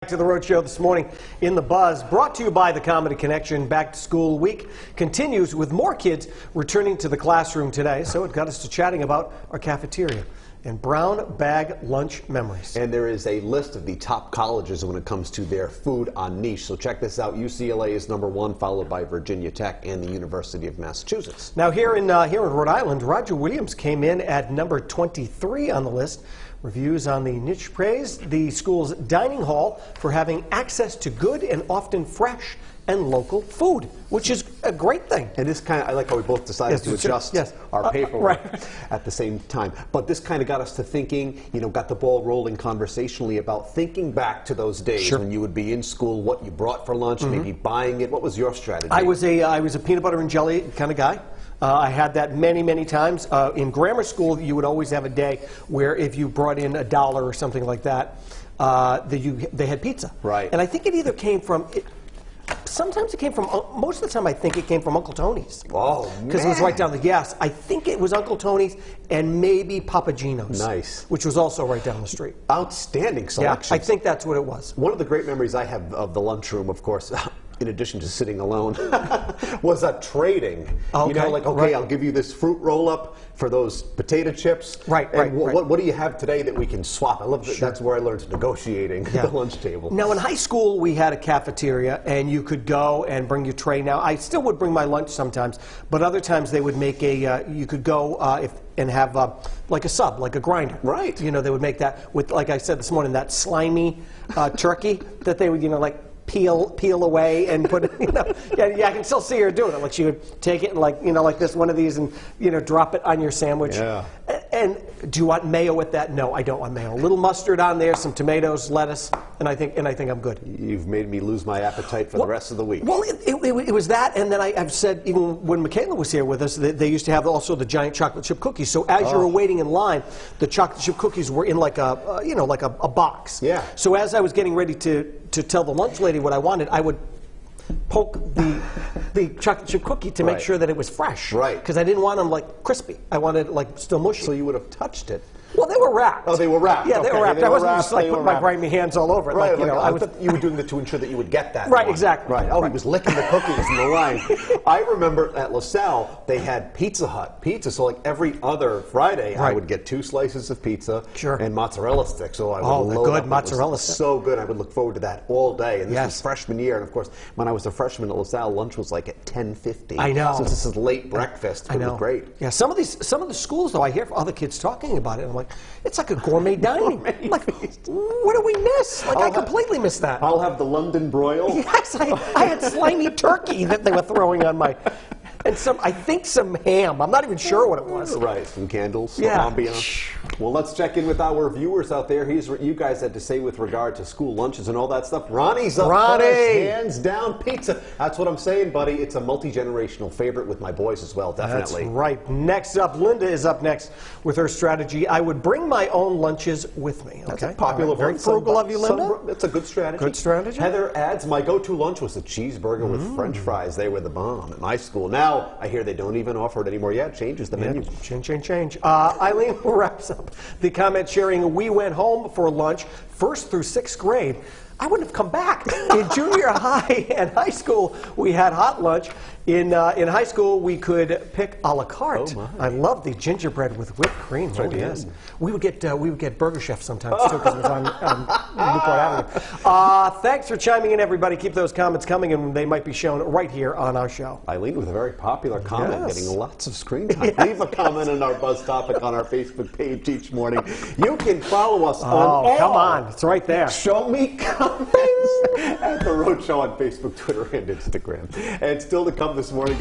To the Road Show this morning in the Buzz, brought to you by the Comedy Connection. Back to school week continues with more kids returning to the classroom today, so it got us to chatting about our cafeteria and brown bag lunch memories. And there is a list of the top colleges when it comes to their food on niche. So check this out. UCLA is #1, followed by Virginia Tech and the University of Massachusetts. Now here in Rhode Island, Roger Williams came in at number 23 on the list. Reviews on the niche praise the school's dining hall for having access to good and often fresh and local food, which is a great thing. And this kind of, I like how we both decided to adjust our paperwork at the same time. But this kind of got us to thinking, got the ball rolling conversationally about thinking back to those days when you would be in school, what you brought for lunch, maybe buying it. What was your strategy? I was a peanut butter and jelly kind of guy. I had that many, many times. In grammar school, you would always have a day where if you brought in $1 or something like that, they had pizza. Right. And I think it either came from... Sometimes it came from, most of the time I think it came from Uncle Tony's. Oh, man. Because it was right down the gas. I think it was Uncle Tony's and maybe Papa Gino's. Nice. Which was also right down the street. Outstanding selection. Yeah, I think that's what it was. One of the great memories I have of the lunchroom, of course, in addition to sitting alone, was trading. Okay, I'll give you this fruit roll-up for those potato chips. Right. What do you have today that we can swap? I love that. That's where I learned negotiating at the lunch table. Now, in high school, we had a cafeteria, and you could go and bring your tray. Now, I still would bring my lunch sometimes, but other times they would make you could go and have like a sub, like a grinder. Right. They would make that with, like I said this morning, that slimy turkey that they would, peel away and put it, I can still see her doing it. Like she would take it and like this one of these and drop it on your sandwich. Yeah. And do you want mayo with that? No, I don't want mayo. A little mustard on there, some tomatoes, lettuce, and I think I'm good. You've made me lose my appetite for the rest of the week. Well, it was that, and then I've said even when Michaela was here with us, they used to have also the giant chocolate chip cookies. So as you were waiting in line, the chocolate chip cookies were in like a like a box. Yeah. So as I was getting ready to tell the lunch lady what I wanted, I would poke the chocolate chip cookie to make sure that it was fresh. Right. Because I didn't want them crispy. I wanted it still mushy. So you would have touched it. Well, they were wrapped. Oh, they were wrapped. Yeah, they were wrapped. I wasn't just putting my grimy hands all over it. Right, you were doing that to ensure that you would get that. Right, exactly. Right. Oh, he was licking the cookies in the line. I remember at LaSalle, they had Pizza Hut pizza. So every other Friday, I would get 2 slices of pizza and mozzarella sticks. So I would load good up. mozzarella sticks. So good. I would look forward to that all day. And this was freshman year. And of course, when I was a freshman at LaSalle, lunch was like at 10:50. I know. Since this is late breakfast, it was great. Yeah, some of the schools though, I hear other kids talking about it. And I'm like, it's like a gourmet dining. Like, what do we miss? I completely missed that. I'll have the London broil. Yes, I had slimy turkey that they were throwing on my, and I think some ham. I'm not even sure what it was. Right, some candles, some ambiance. Well, let's check in with our viewers out there. Here's what you guys had to say with regard to school lunches and all that stuff. Ronnie's up first, hands down, pizza. That's what I'm saying, buddy. It's a multi-generational favorite with my boys as well, definitely. That's right. Next up, Linda is up next with her strategy. I would bring my own lunches with me. That's a popular one. Very frugal of you, Linda. That's a good strategy. Good strategy. Heather adds, my go-to lunch was a cheeseburger with French fries. They were the bomb at my school. Now, I hear they don't even offer it anymore. Yeah, it changes the menu. Change. Eileen wraps up the comment sharing, we went home for lunch 1st through 6th grade. I wouldn't have come back. In junior high and high school, we had hot lunch. In high school, we could pick a la carte. Oh my. I love the gingerbread with whipped cream. Right, yes. We would get Burger Chef sometimes too because it was on Newport Avenue. Thanks for chiming in, everybody. Keep those comments coming, and they might be shown right here on our show. Eileen with a very popular comment, getting lots of screen time. Leave a comment on our Buzz topic on our Facebook page each morning. You can follow us on come on, it's right there. Show me comments at The Road Show on Facebook, Twitter, and Instagram. And still to come this morning.